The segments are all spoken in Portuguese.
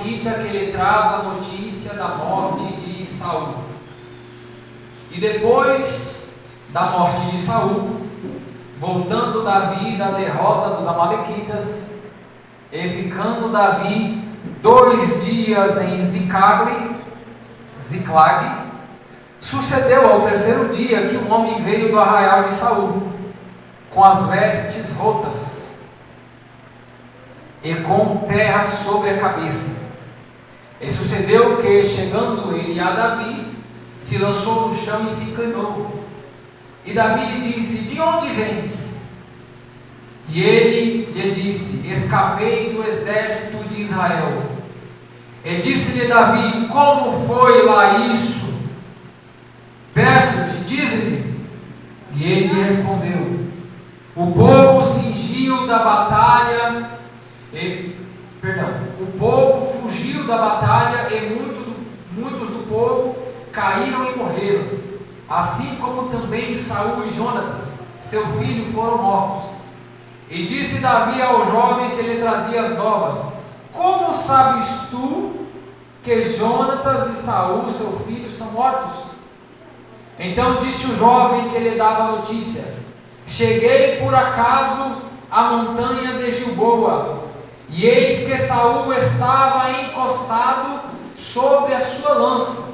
Amalequita que lhe traz a notícia da morte de Saul. E depois da morte de Saul, voltando Davi da derrota dos Amalequitas, e ficando Davi 2 dias em Ziclag, sucedeu ao 3º dia que um homem veio do arraial de Saul, com as vestes rotas e com terra sobre a cabeça. E sucedeu que, chegando ele a Davi, se lançou no chão e se inclinou. E Davi lhe disse: de onde vens? E ele lhe disse: escapei do exército de Israel. E disse-lhe Davi: como foi lá isso? Peço-te, dize-me. E ele lhe respondeu: o povo fugiu da batalha e muitos do povo caíram e morreram, assim como também Saul e Jonatas, seu filho, foram mortos. E disse Davi ao jovem que lhe trazia as novas: como sabes tu que Jonatas e Saul, seu filho, são mortos? Então disse o jovem que lhe dava a notícia: cheguei por acaso à montanha de Gilboa, e eis que Saul estava encostado sobre a sua lança,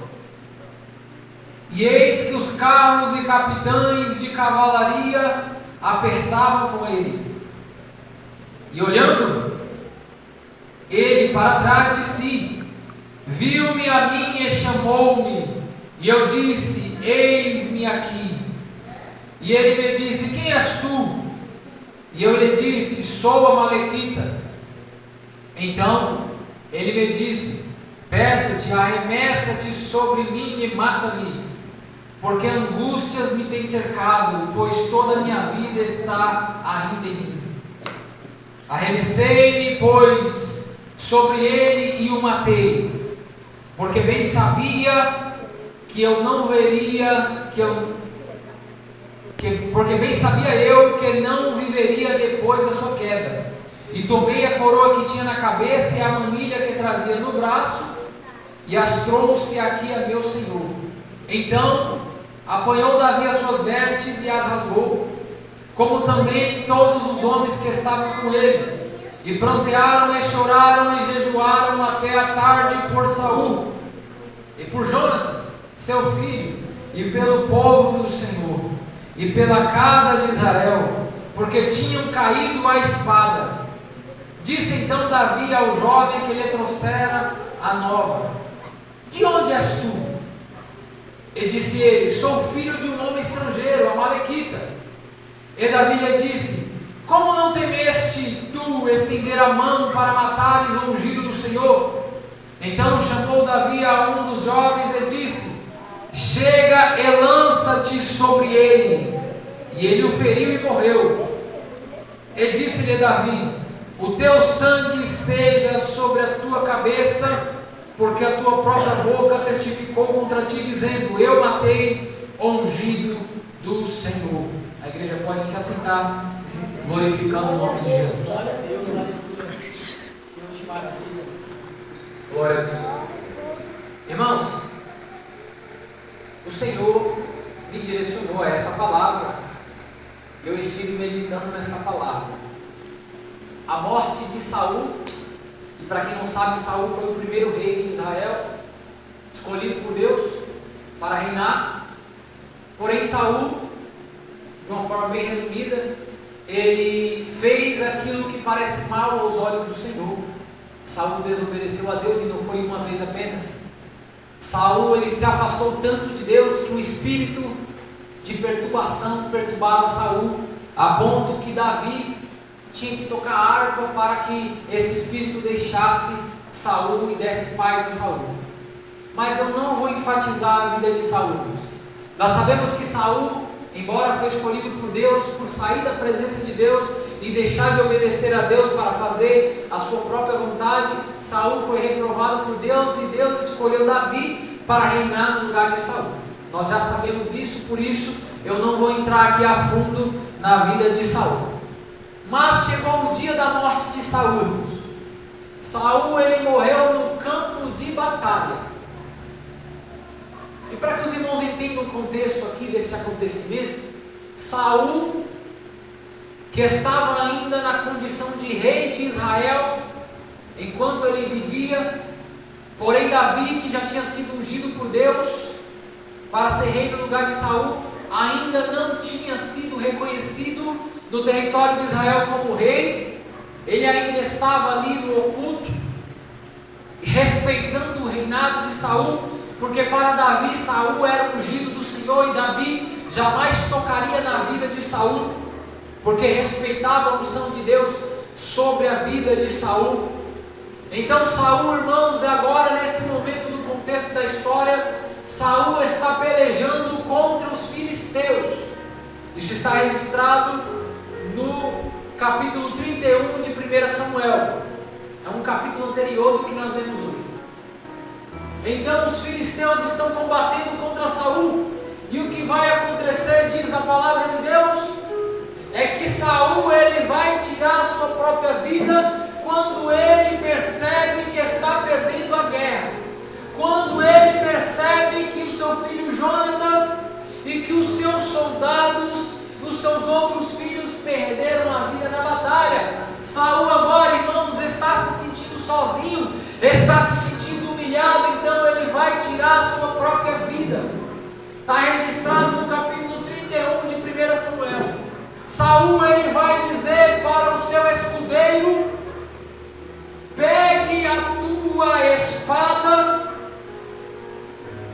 e eis que os carros e capitães de cavalaria apertavam com ele. E olhando ele para trás de si, viu-me a mim e chamou-me, e eu disse: eis-me aqui. E ele me disse: quem és tu? E eu lhe disse: sou Amalequita. Então ele me disse: peço-te, arremessa-te sobre mim e mata-me, porque angústias me têm cercado, pois toda a minha vida está ainda em mim. Arremessei-me, pois, sobre ele e o matei, porque bem sabia que eu não veria, porque bem sabia eu que não viveria depois da sua queda. E tomei a coroa que tinha na cabeça e a manilha que trazia no braço, e as trouxe aqui a meu senhor. Então apanhou Davi as suas vestes e as rasgou, como também todos os homens que estavam com ele, e prantearam e choraram e jejuaram até a tarde por Saul e por Jonatas, seu filho, e pelo povo do Senhor, e pela casa de Israel, porque tinham caído à espada. Disse então Davi ao jovem que lhe trouxera a nova: de onde és tu? E disse ele: sou filho de um homem estrangeiro, Amalequita. E Davi lhe disse: como não temeste tu estender a mão para matares o ungido do Senhor? Então chamou Davi a um dos jovens e disse: chega e lança-te sobre ele. E ele o feriu e morreu. E disse-lhe Davi: o teu sangue seja sobre a tua cabeça, porque a tua própria boca testificou contra ti, dizendo: eu matei o ungido do Senhor. A igreja pode se assentar, glorificando o nome de Jesus. Glória a Deus, aleluia. Deus de maravilhas. Glória a Deus. Irmãos, o Senhor me direcionou a essa palavra. Eu estive meditando nessa palavra. A morte de Saul, e para quem não sabe, Saul foi o primeiro rei de Israel, escolhido por Deus para reinar. Porém Saul, de uma forma bem resumida, ele fez aquilo que parece mal aos olhos do Senhor. Saul desobedeceu a Deus, e não foi uma vez apenas. Saul, ele se afastou tanto de Deus que um espírito de perturbação perturbava Saul, a ponto que Davi tinha que tocar harpa para que esse espírito deixasse Saul e desse paz a Saul. Mas eu não vou enfatizar a vida de Saul. Nós sabemos que Saul, embora foi escolhido por Deus, por sair da presença de Deus e deixar de obedecer a Deus para fazer a sua própria vontade, Saul foi reprovado por Deus, e Deus escolheu Davi para reinar no lugar de Saul. Nós já sabemos isso, por isso eu não vou entrar aqui a fundo na vida de Saul. Mas chegou o dia da morte de Saul. Saul, ele morreu no campo para que os irmãos entendam o contexto aqui desse acontecimento, Saul, que estava ainda na condição de rei de Israel, enquanto ele vivia, porém Davi, que já tinha sido ungido por Deus para ser rei no lugar de Saul, ainda não tinha sido reconhecido no território de Israel como rei. Ele ainda estava ali no oculto, respeitando o reinado de Saul, porque para Davi, Saul era ungido do Senhor, e Davi jamais tocaria na vida de Saul, porque respeitava a unção de Deus sobre a vida de Saul. Então Saul, irmãos, agora nesse momento do contexto da história, Saul está pelejando contra os filisteus. Isso está registrado no capítulo 31 de 1 Samuel. É um capítulo anterior do que nós lemos hoje. Então os filisteus estão combatendo contra Saul. E o que vai acontecer, diz a palavra de Deus, é que Saul ele vai tirar a sua própria vida quando ele percebe que está perdendo a guerra. Quando ele percebe que o seu filho Jonatas e que os seus soldados, os seus outros filhos perderam a vida na batalha. Saul agora, irmãos, está se sentindo sozinho, está se sentindo humilhado, então ele vai tirar a sua própria vida. Está registrado no capítulo 31 de 1 Samuel. Saul ele vai dizer para o seu escudeiro: pegue a tua espada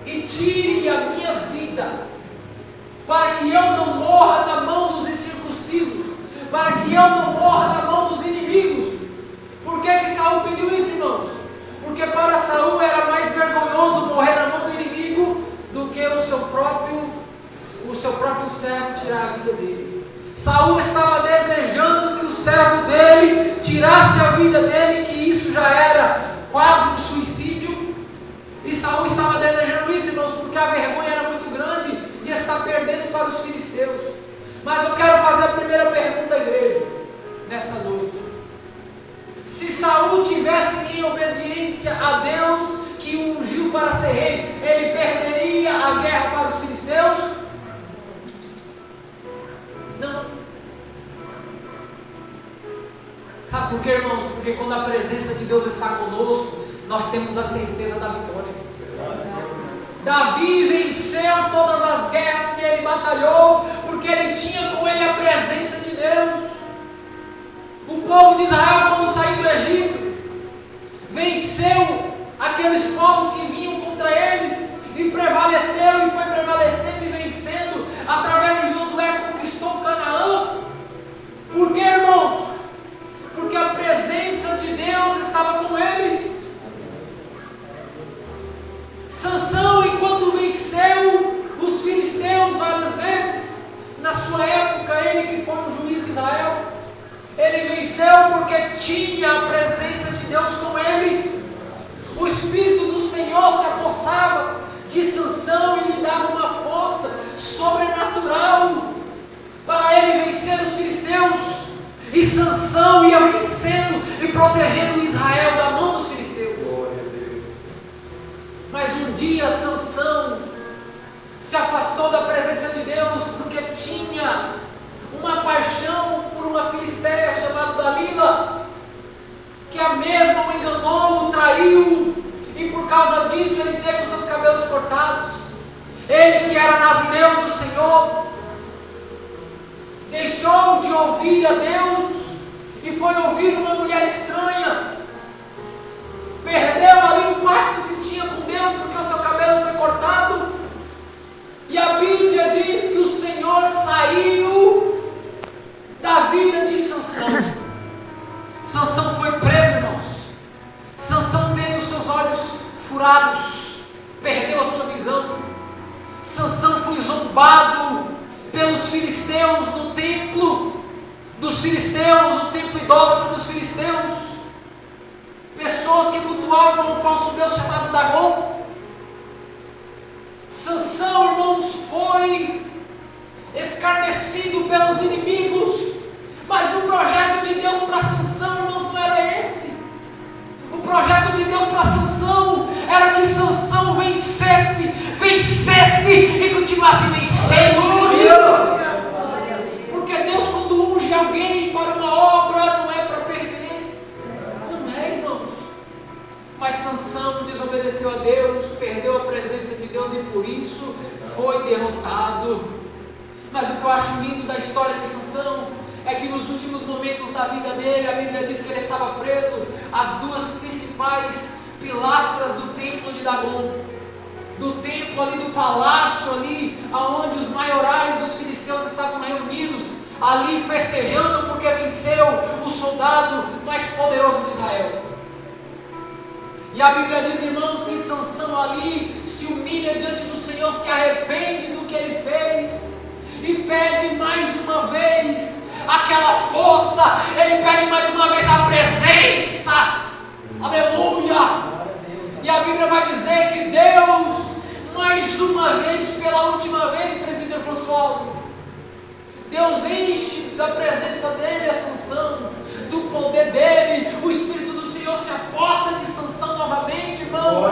e tire a minha vida, para que eu não morra na mão dos incircuncisos, para que eu não morra na mão dos inimigos. Por que Saul pediu isso, irmãos? Porque para Saul era mais vergonhoso morrer na mão do inimigo do que o seu próprio servo tirar a vida dele. Saul estava desejando que o servo dele tirasse a vida dele, que isso já era quase um suicídio. E Saul estava desejando isso, irmãos, porque a vergonha era muito grande de estar perdendo para os filisteus. Mas eu quero fazer a primeira pergunta à igreja nessa noite. Se Saul tivesse em obediência a Deus que o ungiu para ser rei, ele perderia a guerra para os filisteus? Não. Sabe por quê, irmãos? Porque quando a presença de Deus está conosco, nós temos a certeza da vitória. Davi venceu todas as guerras que ele batalhou, porque ele tinha com ele a presença de Deus. O povo de Israel, quando saiu do Egito, venceu aqueles povos que vinham contra eles, e prevaleceu, e foi prevalecendo e vencendo. Através de Josué conquistou Canaã. Por quê, irmãos? Porque a presença de Deus estava com eles. Sansão, enquanto venceu os filisteus várias vezes, na sua época, ele que foi um juiz de Israel, ele venceu porque tinha a presença de Deus com ele. O Espírito do Senhor se apossava de Sansão e lhe dava uma força sobrenatural para ele vencer os filisteus. E Sansão ia vencendo e protegendo Israel da mão dos filisteus. Mas um dia Sansão se afastou da presença de Deus porque tinha uma paixão por uma filisteia chamada Dalila, que a mesma o enganou, o traiu, e por causa disso ele teve os seus cabelos cortados. Ele que era nazireu do Senhor, deixou de ouvir a Deus e foi ouvir uma mulher estranha. Perdeu ali o pacto que tinha com Deus porque o seu cabelo foi cortado. E a Bíblia diz que o Senhor saiu da vida de Sansão. Sansão foi preso, irmãos. Sansão teve os seus olhos furados, perdeu a sua visão. Sansão foi zombado pelos filisteus no templo dos filisteus, o templo idólatra dos filisteus. Pessoas que cultuavam um falso deus chamado Dagon. Sansão, irmãos, foi escarnecido pelos inimigos. Mas o projeto de Deus para Sansão, irmãos, não era esse. O projeto de Deus para Sansão era que Sansão vencesse continuasse vencendo os inimigos. Porque Deus, quando unge alguém para uma obra, não é para perder. Não é, irmãos. Mas Sansão desobedeceu a Deus, perdeu a presença de Deus e por isso foi derrotado. Mas o que eu acho lindo da história de Sansão é que nos últimos momentos da vida dele, a Bíblia diz que ele estava preso às duas principais pilastras do templo de Dagon, do templo ali, do palácio ali, aonde os maiorais dos filisteus estavam reunidos, ali festejando porque venceu o soldado mais poderoso de Israel. E a Bíblia diz, irmãos, que Sansão ali se humilha diante do Senhor, se arrepende do que ele fez e pede mais uma vez aquela força, ele pede mais uma vez a presença. Aleluia! E a Bíblia vai dizer que Deus, mais uma vez, pela última vez, presbítero François, Deus enche da presença dele a Sansão, do poder dele, o Espírito do Senhor se apossa de Sansão novamente, irmão.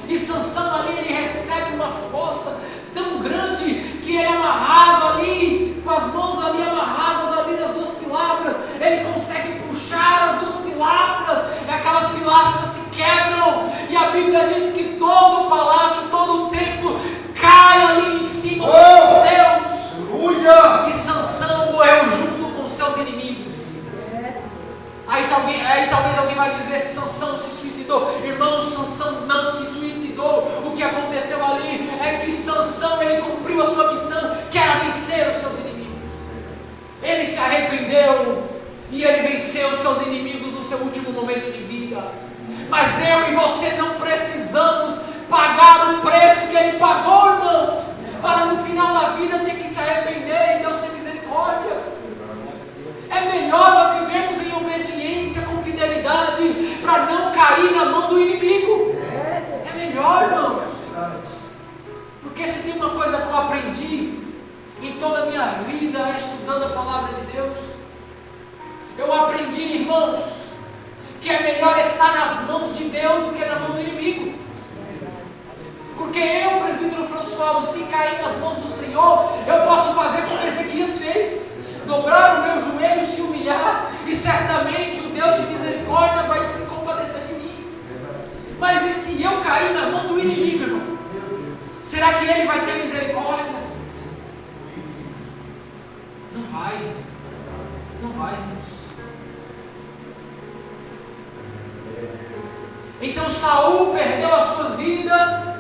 E Sansão ali, ele recebe uma força tão grande que ele é amarrado ali, com as mãos ali amarradas ali nas duas pilastras, ele consegue puxar as duas pilastras, e aquelas pilastras se quebram, e a Bíblia diz que todo o palácio, todo o templo cai ali em cima dos filisteus, e Sansão morreu junto com seus inimigos. Aí talvez alguém vai dizer, Sansão se suicidou. Irmãos, Sansão não se suicidou. O que aconteceu ali é que Sansão, ele cumpriu a sua missão, que era vencer os seus inimigos. Ele se arrependeu e ele venceu os seus inimigos no seu último momento de vida. Mas eu e você não precisamos pagar o preço que ele pagou, irmãos, para no final da vida ter que se arrepender e Deus ter misericórdia. É melhor nós vivermos em obediência, com fidelidade, para não cair na mão do inimigo. É melhor, irmãos. Porque se tem uma coisa que eu aprendi em toda a minha vida estudando a palavra de Deus, eu aprendi, irmãos, que é melhor estar nas mãos de Deus do que na mão do inimigo. Porque eu, presbítero François, se cair nas mãos do Senhor, eu posso fazer como Ezequias fez, dobrar o meu joelho, se humilhar, e certamente o Deus de misericórdia vai se compadecer de mim. Mas e se eu cair na mão do inimigo, irmão? Será que ele vai ter misericórdia? Não vai. Não vai, irmãos. Então Saul perdeu a sua vida.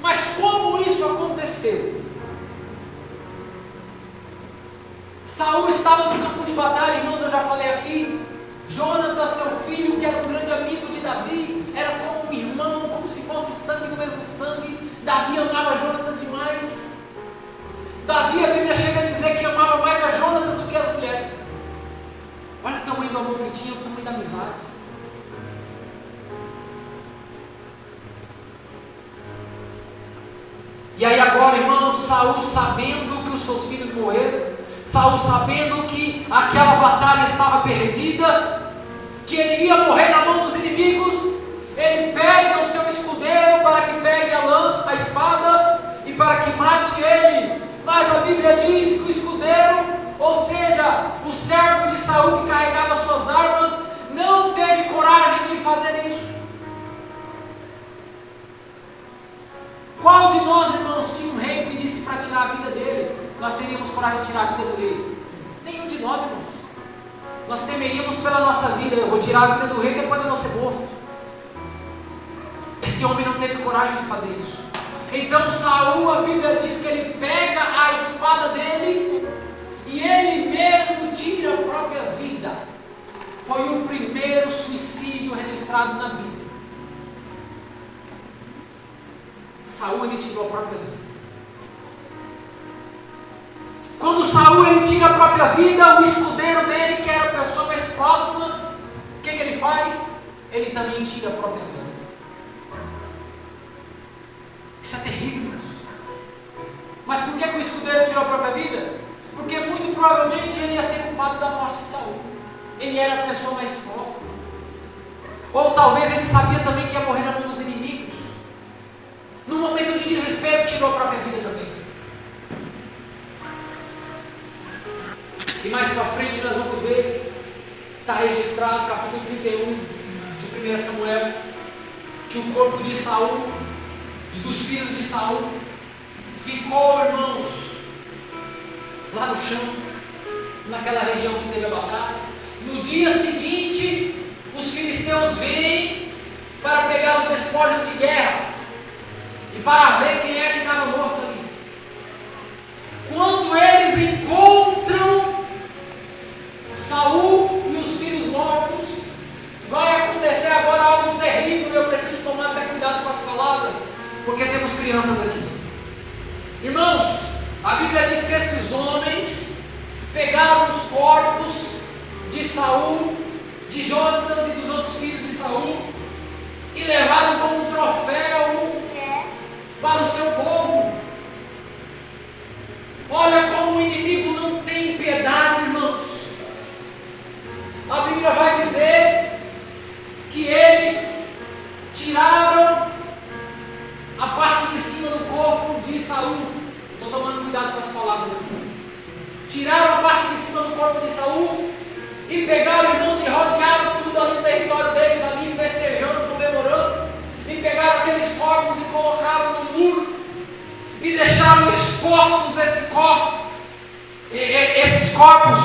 Mas como isso aconteceu? Saul estava no campo de batalha, irmãos, eu já falei aqui. Jonatas, seu filho, que era um grande amigo de Davi, era como um irmão, como se fosse sangue do mesmo sangue. Davi amava Jonatas demais. Davi, a Bíblia chega a dizer que amava mais a Jonatas do que as mulheres. Olha o tamanho do amor que tinha, o tamanho da amizade. E aí agora, irmãos, Saul, sabendo que os seus filhos morreram, Saul, sabendo que aquela batalha estava perdida, que ele ia morrer na mão dos inimigos, ele pede ao seu escudeiro para que pegue a lança, a espada, e para que mate ele. Mas a Bíblia diz que o escudeiro, ou seja, o servo de Saul que carregava suas armas, não teve coragem de fazer isso. Qual de nós, irmãos, se um rei pedisse para tirar a vida dele, nós teríamos coragem de tirar a vida do rei? Nenhum de nós, irmãos. Nós temeríamos pela nossa vida. Eu vou tirar a vida do rei e depois eu vou ser morto. Esse homem não teve coragem de fazer isso. Então Saul, a Bíblia diz que ele pega a espada dele e ele mesmo tira a própria vida. Foi o primeiro suicídio registrado na Bíblia. Saul, ele tirou a própria vida. Quando Saul, ele tira a própria vida, o escudeiro dele, que era a pessoa mais próxima, o que ele faz? Ele também tira a própria vida. Isso é terrível, irmãos. Mas por que o escudeiro tirou a própria vida? Porque muito provavelmente ele ia ser culpado da morte de Saul. Ele era a pessoa mais próxima. Ou talvez ele sabia também que ia morrer na mão dos inimigos. No momento de desespero, tirou a própria vida também. Samuel, que o corpo de Saul e dos filhos de Saul ficou, irmãos, lá no chão, naquela região que teve a batalha. No dia seguinte, os filisteus vêm para pegar os despojos de guerra e para ver quem é que estava morto ali. Quando eles encontram Saul e os filhos mortos, vai acontecer agora algo terrível. Eu preciso tomar até cuidado com as palavras, porque temos crianças aqui. Irmãos, a Bíblia diz que esses homens pegaram os corpos de Saul, de Jonatas e dos outros filhos de Saul e levaram como um troféu para o seu povo. Olha como o inimigo não tem piedade, irmãos. A Bíblia vai dizer que eles tiraram a parte de cima do corpo de Saul. Estou tomando cuidado com as palavras aqui. Tiraram a parte de cima do corpo de Saul e pegaram, irmãos, e rodearam tudo ali no território deles, ali festejando, comemorando, e pegaram aqueles corpos e colocaram no muro e deixaram expostos esses corpos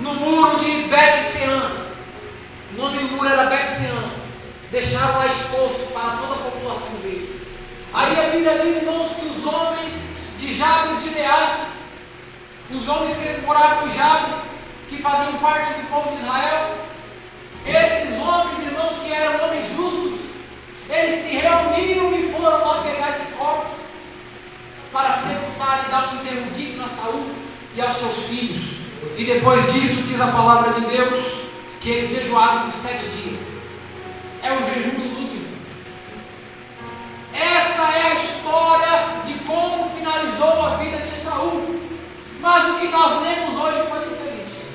no muro de Bet-Sean. O nome do muro era Bet-Sean. Deixaram lá exposto para toda a população ver. Aí a Bíblia diz, irmãos, que os homens de Jabes de Gileade, os homens que moravam em Jabes, que faziam parte do povo de Israel, esses homens, irmãos, que eram homens justos, eles se reuniram e foram lá pegar esses corpos para sepultar e dar um enterro digno a Saul e aos seus filhos. E depois disso, diz a palavra de Deus, que eles jejuaram por 7 dias. É o jejum do luto. Essa é a história de como finalizou a vida de Saul. Mas o que nós lemos hoje foi diferente.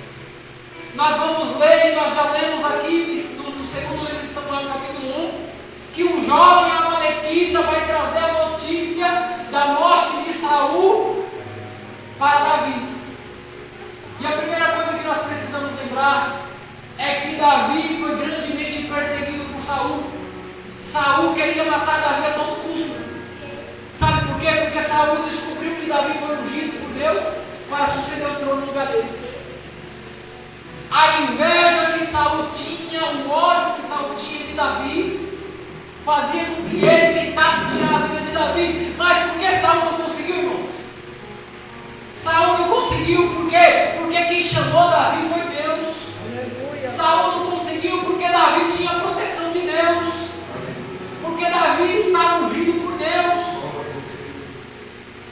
Nós vamos ler, e nós já lemos aqui no segundo livro de Samuel, capítulo 1, que um jovem amalequita vai trazer a notícia da morte de Saul para Davi. E a primeira coisa que nós precisamos lembrar é que Davi foi grandemente perseguido por Saul. Saul queria matar Davi a todo custo. Sabe por quê? Porque Saul descobriu que Davi foi ungido por Deus para suceder o trono no lugar dele. A inveja que Saul tinha, o ódio que Saul tinha de Davi, fazia com que ele tentasse tirar a vida de Davi. Mas por que Saul não conseguiu, irmão? Saul não conseguiu por quê? Porque quem chamou Davi foi Deus. Aleluia. Saul não conseguiu porque Davi tinha a proteção de Deus. Porque Davi estava ungido por Deus.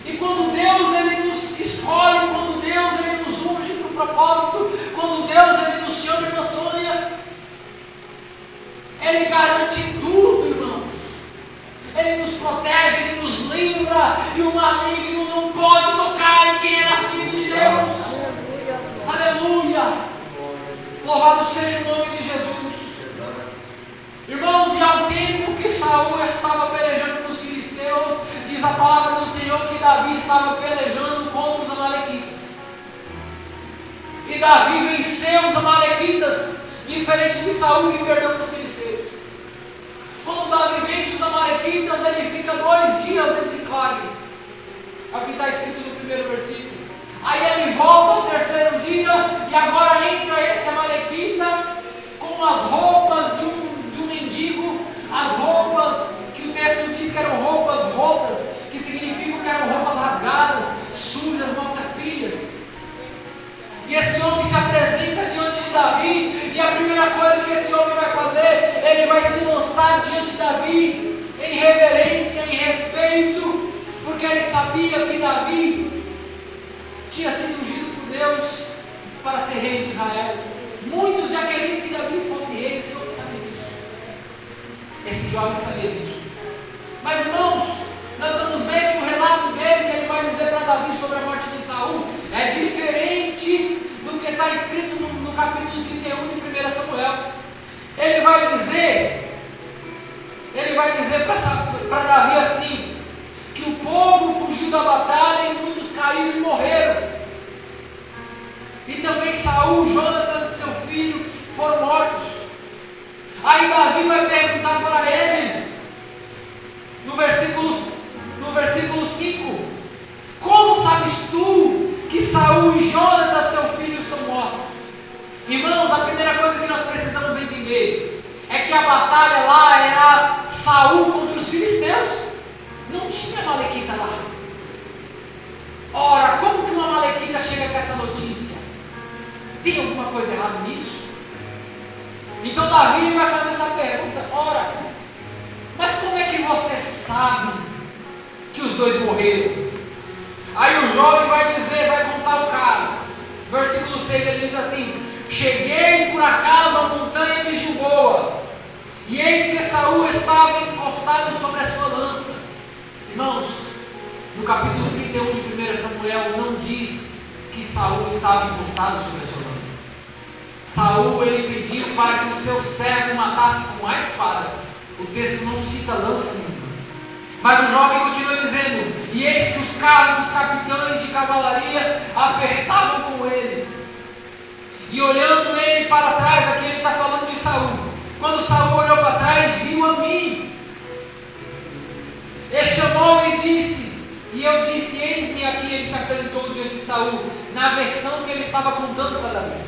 E quando Deus ele nos escolhe, quando Deus ele nos unge para o propósito, quando Deus ele nos chama, irmã Sônia, Ele garante tudo, irmãos. Ele nos protege, Ele nos livra, e o maligno não pode tocar em quem é nascido de Deus. Aleluia! Louvado seja o nome de Jesus. Irmãos, e ao tempo que Saul estava pelejando com os filisteus, diz a palavra do Senhor que Davi estava pelejando contra os amalequitas. E Davi venceu os amalequitas, diferente de Saul que perdeu para os filisteus. Quando Davi vence os amalequitas, ele fica 2 dias em Ziclag. É o que está escrito no primeiro versículo. Aí ele volta ao 3º dia, e agora entra esse amalequita com as roupas de um mendigo, as roupas que o texto diz que eram roupas rotas, que significam que eram roupas rasgadas, sujas, maltrapilhas. E esse homem se apresenta diante de Davi, e a primeira coisa que esse homem vai fazer, ele vai se lançar diante de Davi, em reverência, em respeito, porque ele sabia que Davi tinha sido ungido por Deus para ser rei de Israel. Muitos já queriam que Davi fosse rei, esse homem sabia disso. Esse jovem sabia disso. Mas, irmãos, nós vamos ver que o relato dele, que ele vai dizer para Davi sobre a morte de Saul, é diferente do que está escrito no capítulo 31 de 1 Samuel. Ele vai dizer para Davi assim, que o povo fugiu da batalha e muitos caíram e morreram. E também Saul, Jonatas e seu filho foram mortos. Aí Davi vai perguntar para ele, no versículo 5, como sabes tu que Saul e Jonatas, seu filho, são mortos? Irmãos, a primeira coisa que nós precisamos entender é que a batalha lá era Saul contra os filisteus. Não tinha Amalequita lá. Ora, como que uma Amalequita chega com essa notícia? Tem alguma coisa errada nisso? Então Davi vai fazer essa pergunta. Ora, mas como é que você sabe que os dois morreram? Aí o jovem vai contar o caso. Versículo 6 ele diz assim: cheguei por acaso à montanha de Gilboa, e eis que Saul estava encostado sobre a sua lança. Irmãos, no capítulo 31 de 1 Samuel não diz que Saul estava encostado sobre a sua lança. Saul ele pediu para que o seu servo matasse com a espada. O texto não cita lança nenhuma. Mas o jovem continua dizendo: e eis que os carros dos capitães de cavalaria apertavam com ele. E olhando ele para trás, aqui ele está falando de Saul. Quando Saul olhou para trás, viu a mim. Ele chamou e disse, e eu disse: eis-me aqui. Ele se apresentou diante de Saul, na versão que ele estava contando para Davi.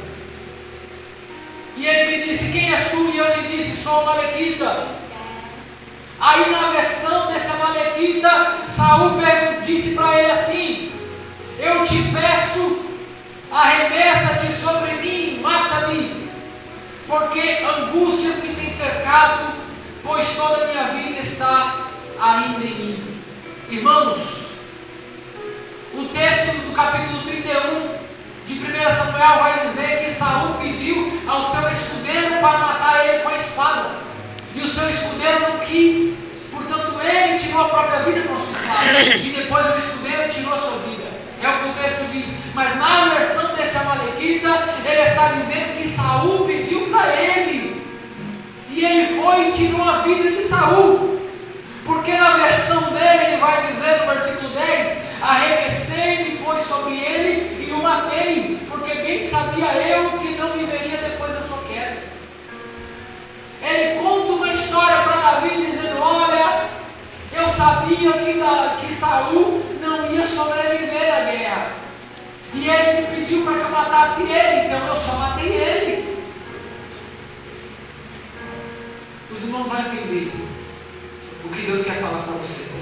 E ele me disse: quem és tu? E eu lhe disse: sou Amalequita. Aí na versão desse Amalequita, Saul disse para ele assim: eu te peço, arremessa-te sobre mim, mata-me, porque angústias me têm cercado, pois toda a minha vida está ainda em mim. Irmãos, o texto do capítulo 31 de 1 Samuel vai dizer que Saul pediu ao seu escudeiro para matar ele com a espada. E o seu escudeiro não quis, portanto ele tirou a própria vida com a sua espada, e depois o escudeiro tirou a sua vida. É o que o texto diz. Mas na versão desse Amalequita, ele está dizendo que Saul pediu para ele, e ele foi e tirou a vida de Saul. Porque na versão dele ele vai dizer no versículo 10: arremessei-me pois sobre ele e o matei, porque bem sabia eu que não viveria depois da sua queda. Ele conta uma história para Davi dizendo: olha, eu sabia que Saul não ia sobreviver à guerra, e ele me pediu para que eu matasse ele, então eu só matei ele. Os irmãos vão entender o que Deus quer falar para vocês.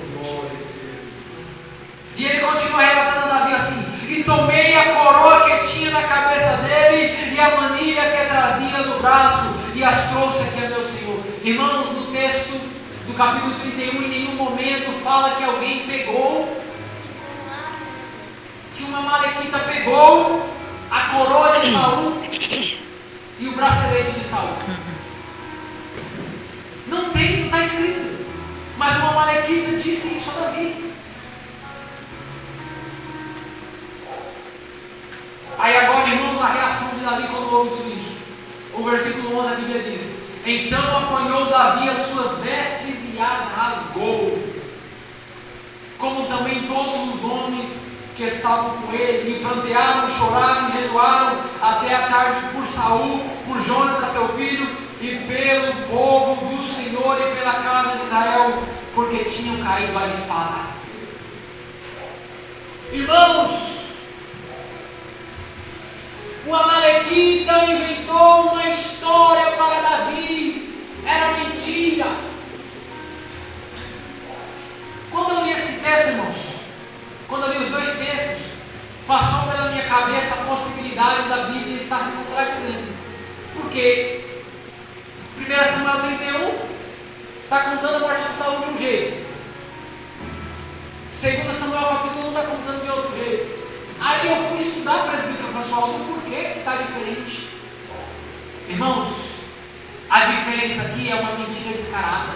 E ele continua relatando a Davi assim: e tomei a coroa que tinha na cabeça dele e a manilha que trazia no braço, e as trouxe aqui a meu Senhor. Irmãos, no texto do capítulo 31, em nenhum momento fala que alguém pegou, que uma Amalequita pegou a coroa de Saul e o bracelete de Saul. Não está escrito. Mas uma Amalequita disse isso a Davi. Aí agora, irmãos, a reação de Davi quando ouve tudo isso. O versículo 11 a Bíblia diz: então apanhou Davi as suas vestes e as rasgou, como também todos os homens que estavam com ele, e prantearam, choraram, jejuaram até a tarde por Saul, por Jonatas seu filho, e pelo povo do Senhor e pela casa de Israel, porque tinham caído a espada. Irmãos, o Amalequita inventou uma história para Davi. Era mentira. Quando eu li esse texto, irmãos, quando eu li os dois textos, passou pela minha cabeça a possibilidade da Bíblia estar se contradizendo. Por quê? 1 Samuel 31 está contando a morte de Saul de um jeito. 2 Samuel capítulo 1 está contando de outro jeito. Aí eu fui estudar, presbítero François, do porquê que está diferente. Irmãos, a diferença aqui é uma mentira descarada.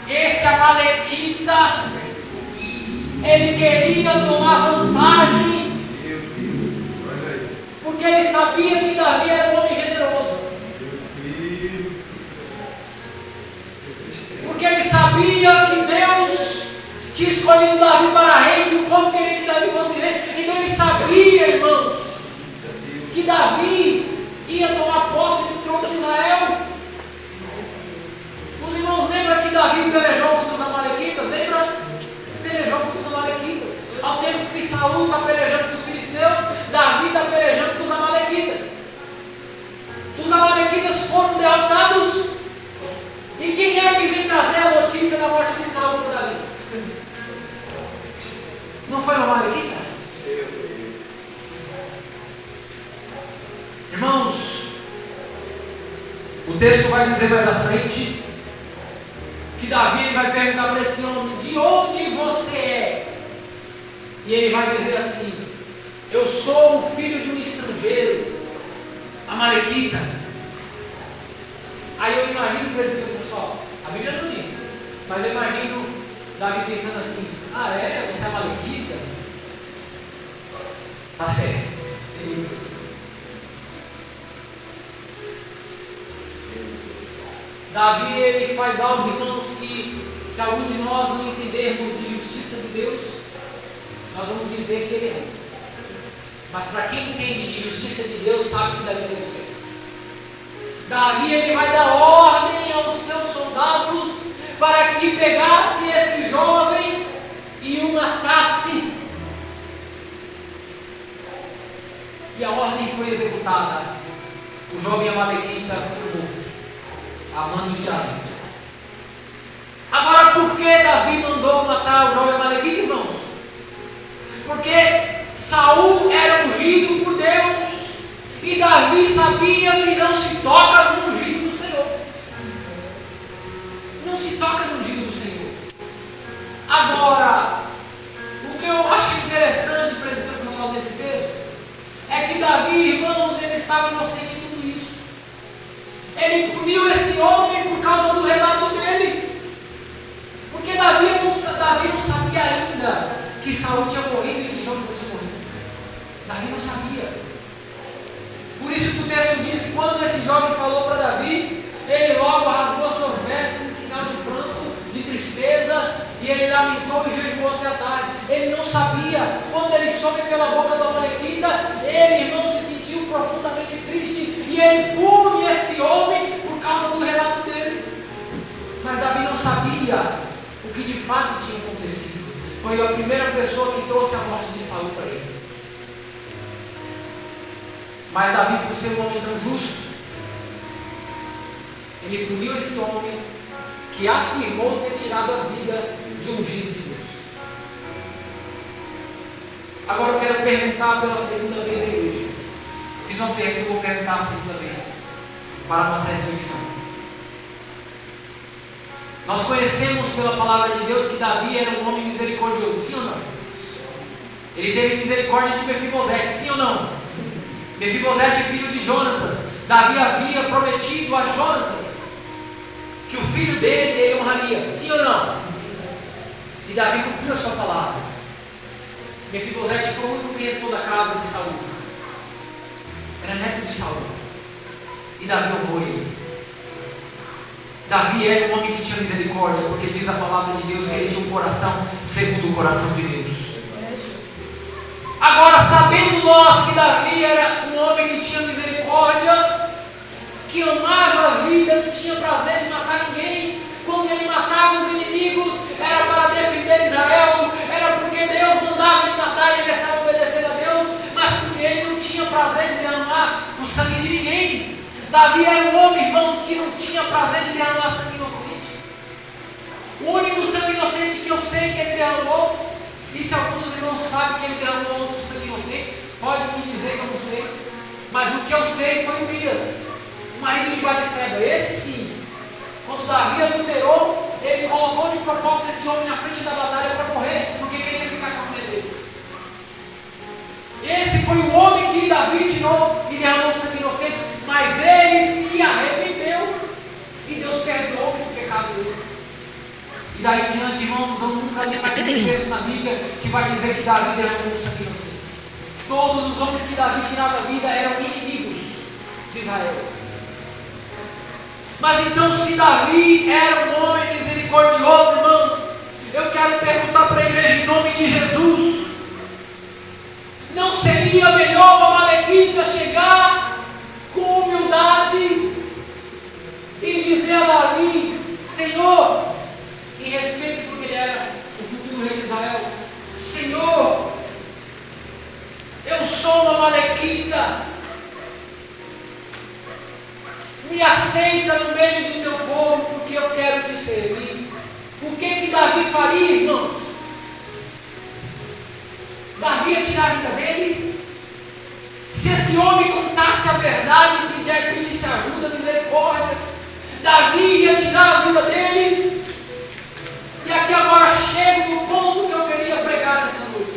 Esse Amalequita, ele queria tomar vantagem, porque ele sabia que Davi era um homem generoso. Porque ele sabia que Deus tinha escolhido Davi para rei, que o povo queria que Davi fosse rei. Então ele sabia, irmãos, que Davi ia tomar posse do trono de Israel. Os irmãos lembram que Davi pelejou contra os amalequitas? Lembra? Pelejou contra os amalequitas. Ao tempo que Saul está pelejando com os filisteus, Davi está pelejando com os amalequitas. Os amalequitas foram derrotados. E quem é que vem trazer a notícia da morte de Saul para Davi? Não foi o amalequita? Irmãos, o texto vai dizer mais à frente que Davi ele vai perguntar para esse homem: de onde você é? E ele vai dizer assim: eu sou o filho de um estrangeiro, amalequita. Aí eu imagino o presbítero, pessoal, a Bíblia não diz, mas eu imagino Davi pensando assim: ah é? Você é amalequita? Tá certo. Davi ele faz algo, irmãos, que se algum de nós não entendermos de justiça de Deus, nós vamos dizer que ele errou. Mas para quem entende de justiça de Deus, sabe que Davi fez o certo. Davi ele vai dar ordem aos seus soldados para que pegasse esse jovem e o matasse. E a ordem foi executada. O jovem amalequita foi morto a mano de Davi. Agora, por que Davi mandou matar o jovem amalequita, irmãos? Porque Saul era ungido por Deus e Davi sabia que não se toca no ungido do Senhor. Não se toca no ungido do Senhor. Agora, o que eu acho interessante para o pessoal desse texto é que Davi, irmãos, ele estava inocente de tudo isso. Ele puniu esse homem por causa do relato dele. Porque Davi não sabia ainda que Saul tinha morrido e que Jonatas tinha morrido. Davi não sabia. Por isso que o texto diz que quando esse jovem falou para Davi, ele logo rasgou as suas vestes em sinal de pranto, de tristeza, e ele lamentou e jejuou até a tarde. Ele não sabia. Quando ele soube pela boca do amalequita, ele, irmão, se sentiu profundamente triste, e ele pune esse homem por causa do relato dele. Mas Davi não sabia o que de fato tinha acontecido. Foi a primeira pessoa que trouxe a morte de Saul para ele. Mas Davi, por ser um homem tão justo, ele puniu esse homem que afirmou ter tirado a vida de um ungido de Deus. Agora eu quero perguntar pela segunda vez à igreja. Fiz uma pergunta, vou perguntar a segunda vez para a nossa reflexão. Nós conhecemos pela palavra de Deus que Davi era um homem misericordioso, sim ou não? Ele teve misericórdia de Mefibosete, sim ou não? Mefibosete, filho de Jonatas. Davi havia prometido a Jonatas que o filho dele ele honraria, sim ou não? E Davi cumpriu a sua palavra. Mefibosete foi o único que restou da casa de Saul. Era neto de Saul. E Davi honrou ele. Davi era um homem que tinha misericórdia, porque diz a palavra de Deus que ele tinha um coração segundo o coração de Deus. Agora, sabendo nós que Davi era um homem que tinha misericórdia, que amava a vida, não tinha prazer de matar ninguém, quando ele matava os inimigos, era para defender Israel, era porque Deus mandava ele matar e ele estava obedecendo a Deus, mas porque ele não tinha prazer de derramar o sangue de ninguém. Davi era um homem, irmãos, que não tinha prazer de derramar sangue inocente. O único sangue inocente que eu sei que ele derramou, e se alguns irmãos sabem que ele derramou outro sangue inocente, pode me dizer que eu não sei, mas o que eu sei foi Urias, o marido de Batseba. Esse sim, quando Davi adulterou, ele colocou de propósito esse homem na frente da batalha para morrer, porque queria ficar com a mulher dele. Esse foi o homem que Davi tirou e derramou sangue inocente, mas ele se arrependeu e Deus perdoou esse pecado dele. E daí em diante, irmãos, eu nunca li mais um texto na Bíblia que vai dizer que Davi derramou sangue inocente. Todos os homens que Davi tirava a vida eram inimigos de Israel. Mas então, se Davi era um homem misericordioso, irmãos, eu quero perguntar para a igreja em nome de Jesus: não seria melhor o amalequita chegar com humildade dizer a Davi: Senhor, em respeito porque ele era o futuro rei de Israel, Senhor, eu sou uma malequita, me aceita no meio do teu povo, porque eu quero te servir. O que Davi faria, irmãos? Davi ia tirar a vida dele? Se esse homem contasse a verdade e pedisse ajuda, misericórdia, Davi ia tirar a vida deles? E aqui agora chego no ponto que eu queria pregar nessa noite.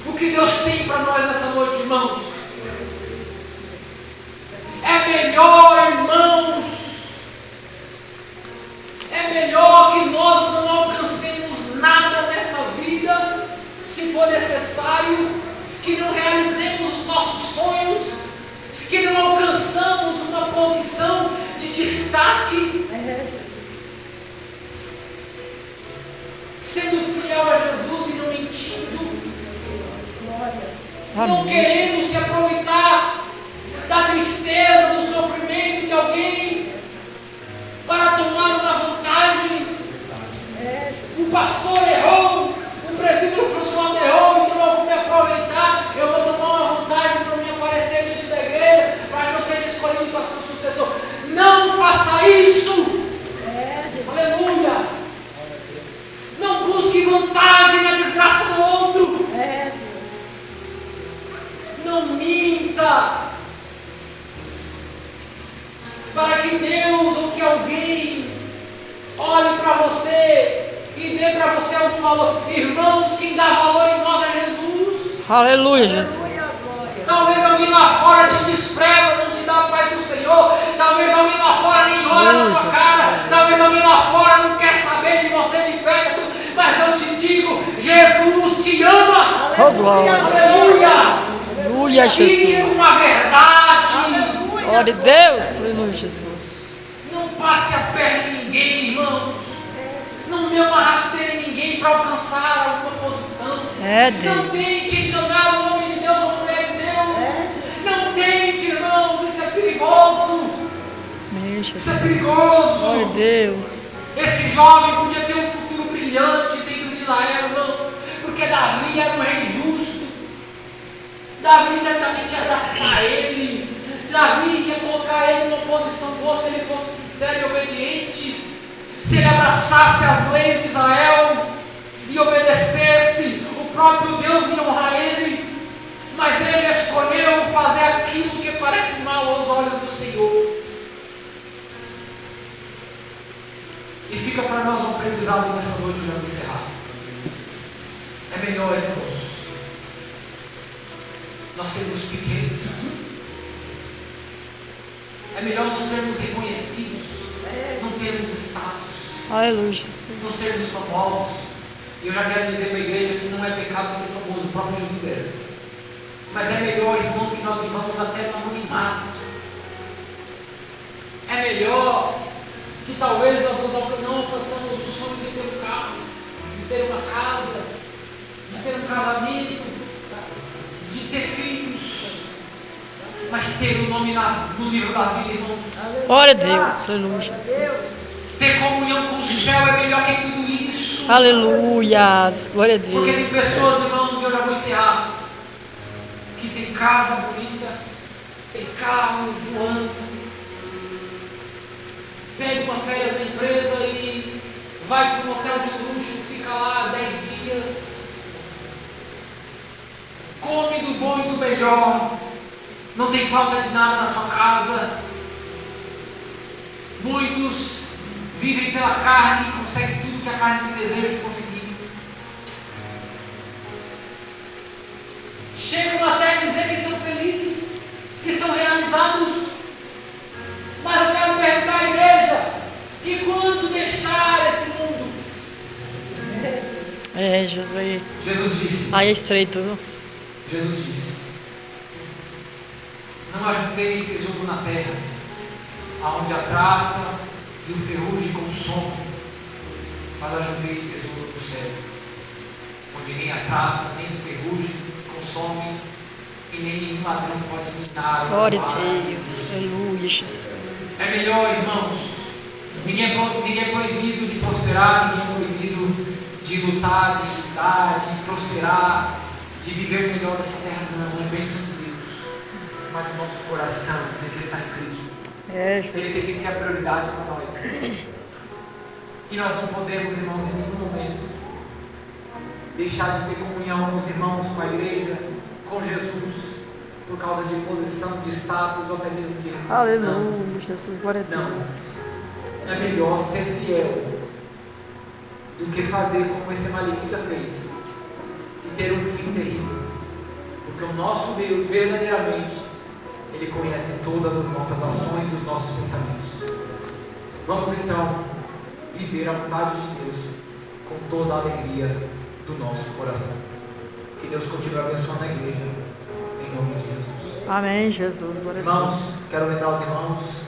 O que Deus tem para nós nessa noite, irmãos? É melhor, irmãos, é melhor que nós não alcancemos nada nessa vida, se for necessário, que não realizemos os nossos sonhos, que não alcançamos uma posição de destaque, sendo fiel a Jesus e não mentindo, não querendo se aproveitar da tristeza, do sofrimento de alguém para tomar uma vantagem. O pastor errou, o presbítero François errou, então eu vou me aproveitar, eu vou tomar uma vantagem para me aparecer diante da igreja, para que eu seja escolhido para ser o sucessor. Não faça isso! Aleluia! Não busque vantagem na desgraça do outro. Não minta para que Deus ou que alguém olhe para você e dê para você algum valor. Irmãos, quem dá valor em nós é Jesus. Aleluia, Jesus. Talvez alguém lá fora te despreza, não te dá a paz do Senhor. Talvez alguém lá fora nem olha na tua cara. Talvez alguém lá fora não quer saber de você de perto. Mas eu te digo, Jesus te ama. Oh, glória. Aleluia. Aleluia, Fique Jesus. com a verdade. Glória a Deus. Aleluia, Jesus. Não passe a perna em ninguém, irmãos. Não dê uma rasteira em ninguém para alcançar alguma posição. Deus. Não tente enganar o homem de Deus ou a mulher de Deus. Não tente, irmãos. Isso é perigoso. Amém, Isso é Jesus. perigoso. Glória a Deus. Esse jovem podia ter um futuro brilhante dentro de Israel, irmãos. Porque Davi era um rei justo. Davi certamente ia abraçar ele. Davi ia colocar ele numa posição boa se ele fosse sincero e obediente. Se ele abraçasse as leis de Israel e obedecesse, o próprio Deus ia honrar ele. Mas ele escolheu fazer aquilo que parece mal aos olhos do Senhor. E fica para nós um aprendizado nessa noite, já vou encerrar. É melhor, irmãos, nós sermos pequenos. É melhor não sermos reconhecidos, não termos status, Aleluia, não Jesus. sermos famosos. E eu já quero dizer para a igreja que não é pecado ser famoso, o próprio Jesus era. Mas é melhor, irmãos, que nós vivamos até no anonimato. É melhor que talvez nós não alcançamos o sonho de ter um carro, de ter uma casa, de ter um casamento, de ter filhos, mas ter o nome no livro da vida, irmãos. Glória a Deus. Aleluia, Jesus. Ter comunhão com o céu é melhor que tudo isso. Aleluia. Glória a Porque tem Deus. pessoas, irmãos, eu já vou encerrar, que tem casa bonita, tem carro do ano, pega uma férias na empresa e vai para um hotel de luxo, fica lá 10 dias, come do bom e do melhor, não tem falta de nada na sua casa. Muitos vivem pela carne e conseguem tudo que a carne tem desejo de conseguir. Chegam até a dizer que são felizes, que são realizados. Mas eu quero perguntar à igreja: e quando deixar esse mundo? Jesus aí. Jesus disse. Aí é estreito, viu? Jesus disse: não ajunteis tesouro na terra, aonde a traça e o ferrugem consomem, mas ajunteis tesouro no céu, onde nem a traça nem o ferrugem consomem e nem nenhum ladrão pode minar. Glória a Deus. Aleluia, Jesus. É melhor, irmãos, Ninguém é proibido de prosperar, ninguém é proibido de lutar, de estudar, de prosperar, de viver melhor dessa terra, não. É bênção de Deus. Mas o nosso coração tem que estar em Cristo. Ele tem que ser a prioridade para nós. E nós não podemos, irmãos, em nenhum momento deixar de ter comunhão com os irmãos, com a igreja, com Jesus, por causa de posição, de status ou até mesmo de respeito. Aleluia, Jesus, glória a Deus. Não. É melhor ser fiel do que fazer como esse Maliquita fez e ter um fim terrível. Porque o nosso Deus, verdadeiramente, Ele conhece todas as nossas ações e os nossos pensamentos. Vamos então viver a vontade de Deus com toda a alegria do nosso coração. Que Deus continue abençoando a igreja, em nome de Jesus. Amém, Jesus, glória a Deus. Irmãos, quero lembrar os irmãos